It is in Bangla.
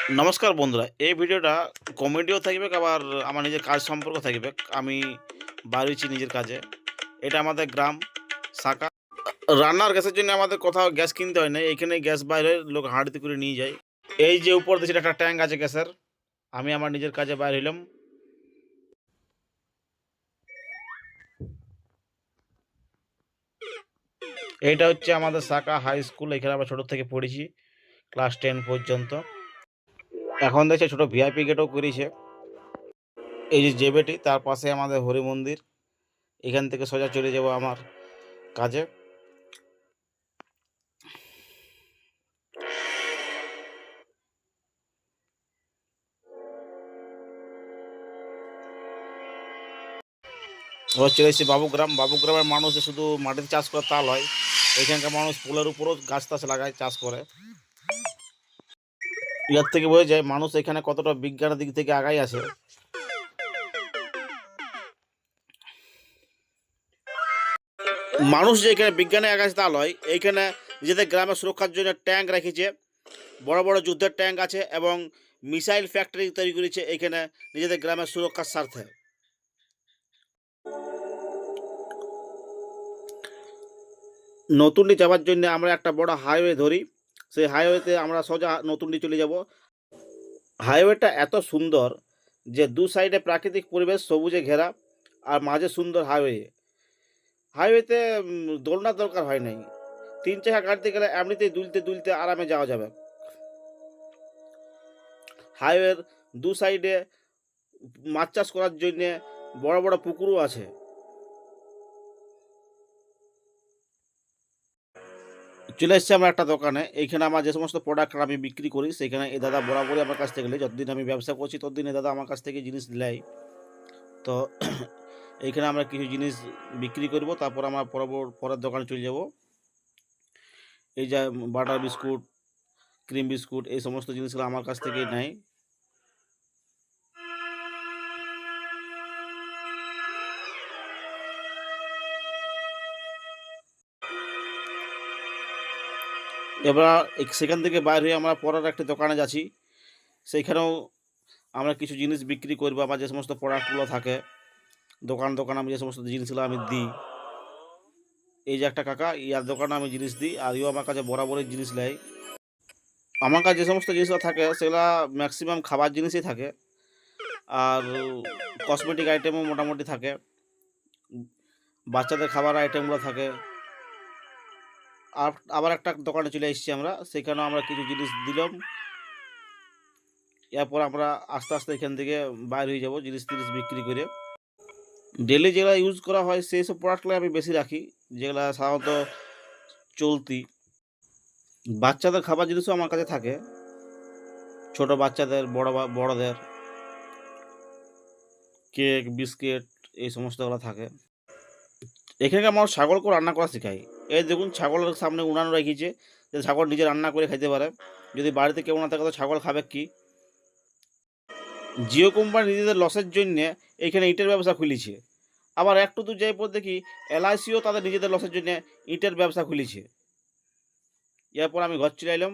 নমস্কার বন্ধুরা, এই ভিডিওটা কমেডিও থাকবে, আবার আমার নিজের কাজ সম্পর্ক থাকবে। আমি বাড়িছি নিজের কাজে। এটা আমাদের গ্রাম সাকা। রান্নার গ্যাসের জন্য আমাদের কোথাও গ্যাস কিনতে হয় না, এইখানে গ্যাস বাইরে লোক হাঁড়িতে করে নিয়ে যায়। এই যে উপর দিকে একটা ট্যাঙ্ক আছে গ্যাসের। আমি আমার নিজের কাজে বাইরে হইলাম। এইটা হচ্ছে আমাদের সাকা হাই স্কুল। এখানে আমরা ছোট থেকে পড়েছি, ক্লাস 10 পর্যন্ত। এখন দেখছি ছোট ভিআইপি গেটও করেছে। এই যে জেবেটি, তার পাশে আমাদের হরি মন্দির। এখান থেকে সোজা চলে যাব আমার কাজে। এবার চলে এসেছি বাবুগ্রাম। বাবুগ্রামের মানুষ যে শুধু মাটিতে চাষ করে তা নয়, এখানকার মানুষ ফুলের উপরও গাছ টাছ লাগায়, চাষ করে। ইয়ার থেকে বোঝা যায় মানুষ এখানে কতটা বিজ্ঞানের দিক থেকে আগাই আছে। মানুষ যে এখানে বিজ্ঞানে আগাছে তা নয়, এইখানে নিজেদের গ্রামের সুরক্ষার জন্য ট্যাঙ্ক রেখেছে, বড় বড় যুদ্ধের ট্যাঙ্ক আছে এবং মিসাইল ফ্যাক্টরি তৈরি করেছে এখানে নিজেদের গ্রামের সুরক্ষার স্বার্থে। নতুনডি যাওয়ার জন্য আমরা একটা বড় হাইওয়ে ধরি। সেই হাইওয়েতে আমরা সোজা নতুনডি চলে যাব। হাইওয়েটা এত সুন্দর যে দু সাইডে প্রাকৃতিক পরিবেশ সবুজে ঘেরা, আর মাঝে সুন্দর হাইওয়ে। হাইওয়েতে দোলনার দরকার হয় নাই, 3 চাকা গাড়িতে গেলে এমনিতেই দুলতে দুলতে আরামে যাওয়া যাবে। হাইওয়ের দু সাইডে মাছ চাষ করার জন্য বড় বড় পুকুরও আছে। চলে এসছি আমরা একটা দোকানে। এইখানে আমার যে সমস্ত প্রোডাক্ট আমি বিক্রি করি, সেখানে এই দাদা বরাবরই আমার কাছ থেকে নেয়। যতদিন আমি ব্যবসা করছি ততদিন এই দাদা আমার কাছ থেকে জিনিস নেয়। তো এইখানে আমরা কিছু জিনিস বিক্রি করব, তারপর আমরা পরের দোকানে চলে যাব। এই যে বাটার বিস্কুট, ক্রিম বিস্কুট, এই সমস্ত জিনিসগুলো আমার কাছ থেকেই নেয়। এবার সেখান থেকে বাইর হয়ে আমরা পরের একটা দোকানে যাচ্ছি। সেইখানেও আমরা কিছু জিনিস বিক্রি করবো। আমার যে সমস্ত প্রোডাক্টগুলো থাকে দোকান আমি যে সমস্ত জিনিসগুলো আমি দিই। এই যে একটা কাকা, ইয়ার দোকানে আমি জিনিস দিই, আর ইও আমার কাছে বরাবরই জিনিস নেয়। আমার কাছে যে সমস্ত জিনিসগুলো থাকে সেগুলো ম্যাক্সিমাম খাবার জিনিসই থাকে, আর কসমেটিক আইটেমও মোটামুটি থাকে, বাচ্চাদের খাবার আইটেমগুলো থাকে। আর আবার একটা দোকানে চলে এসেছি আমরা, সেখানেও আমরা কিছু জিনিস দিলাম। এরপর আমরা আস্তে আস্তে এখান থেকে বাইর হয়ে যাব জিনিস টিনিস বিক্রি করে। ডেলি যেগুলো ইউজ করা হয় সেই সব প্রোডাক্টগুলো আমি বেশি রাখি, যেগুলো সাধারণত চলতি। বাচ্চাদের খাবার জিনিসও আমার কাছে থাকে, ছোট বাচ্চাদের, বড়দের কেক, বিস্কিট, এই সমস্তগুলো থাকে। এখানে আমার ছাগলকেও রান্না করা শেখাই। এই দেখুন ছাগলের সামনে উনান রেখেছে, যে ছাগল নিজে রান্না করে খাইতে পারে। যদি বাড়িতে কেউ না থাকে তো ছাগল খাবে কি? জিও কোম্পানি নিজেদের লসের জন্য এইখানে ইটের ব্যবসা খুলেছে। আবার একটু দূর যাই পর দেখি এলআইসিও তাদের নিজেদের লসের জন্য ইটের ব্যবসা খুলেছে। এরপর আমি ঘর চলে এলাম।